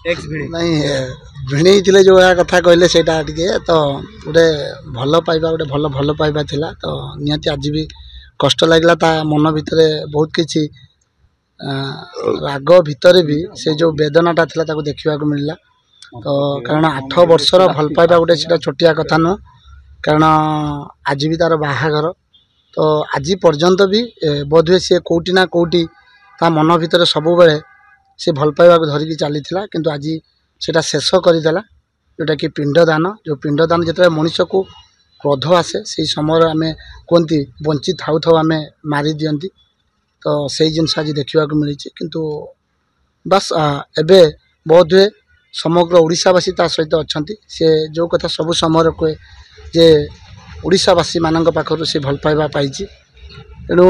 नहीं भिणी थे जो कथा कहले से तो गोटे भल पाइबा गोटे भल भल पाइबा थिला तो निहाती आज भी कष्ट लगला ता मन भितर बहुत किसी राग भितर भी से जो वेदनाटा थिला ताको देखा मिलला तो कारण 8 वर्षर भल पाइबा गोटे से छोटिया कथा नुह कारण आज भी तार बाहाघर तो आज पर्यंत भी बोधे सी कौटी ना कौटी ता मन भितर सब बेले से भल पाइबा धरिकी चली किंतु आज सेटा शेष करदेला जोटा कि पिंडदान जो पिंडदान जिते मनीष को क्रोध आसे से समय आम कहती बंची थाउ थाउ आम मारी दियंती तो से जिनस आज देखा मिली किंतु बस एबे बहुत हुए समग्र ओडिशावासी ता सहित अच्छा से जो कथा सब समय कहे जे ओडिशावासी मान पाखर से भल पाइबा पाई तेणु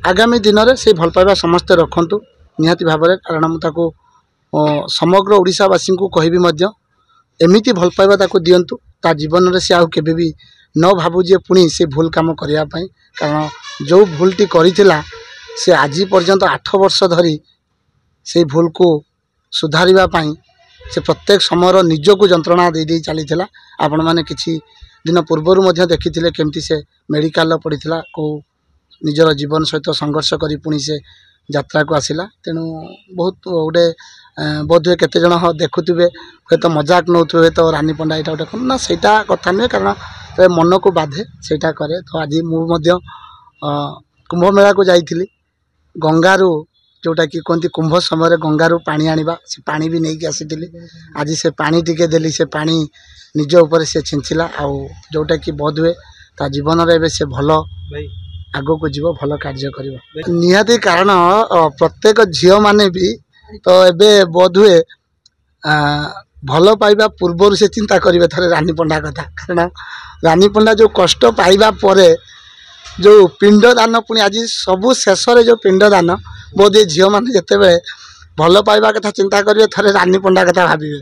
आगामी दिन में से भल पाइबा समस्ते रखु निहाती भाव में कारण मुझे समग्र ओडिशावासी को कहबी एमती भल पाइबा ताको दियंतु ता जीवन में से आउ केबे भी न भावु जे पुणी से भूल काम करने कारण जो भूलटी करिथिला से आज पर्यंत 8 वर्ष धरी से भूल को सुधारिबा पाई से प्रत्येक समय निजको जंत्रणा दे दे चली आपण माने किछि दिन पूर्वर देखी केमती से मेडिकल पड़ता को निजर जीवन सहित संघर्ष करी पुणी से यात्रा को आसिला तेणु बहुत गोटे बोधे केते जन देखुवे हे तो मजाक नौथे तो रानी पंडा यहाँ गोटे ना सहीटा कथा नुहे कारण मन को बाधे सहीटा करे तो आज मुझे कुंभ मेला को जाइली गंगारू जोटा कि कहती कुंभ समय गंगारू पानी आनिबा से पानी भी नहीं आसी आज से पानी टिके देली से पानी निज ऊपर से छिंचिला आउ जोटा कि बोध हुए ता जीवन में से भल आगो को जीव भल कार्य कर निहाती कारण प्रत्येक झील माने भी तो एबे बोध हुए भल पाइबा पूर्वर से चिंता करेंगे थे रानी पंडा कथा कारण रानी पंडा जो कष्ट पाइबा परे जो पिंडदान पुणी आज सबू शेष जो पिंडदान बोधे झील मैंने जिते भल पाइबा कथा चिंता करेंगे थे रानी पंडा कथा भावे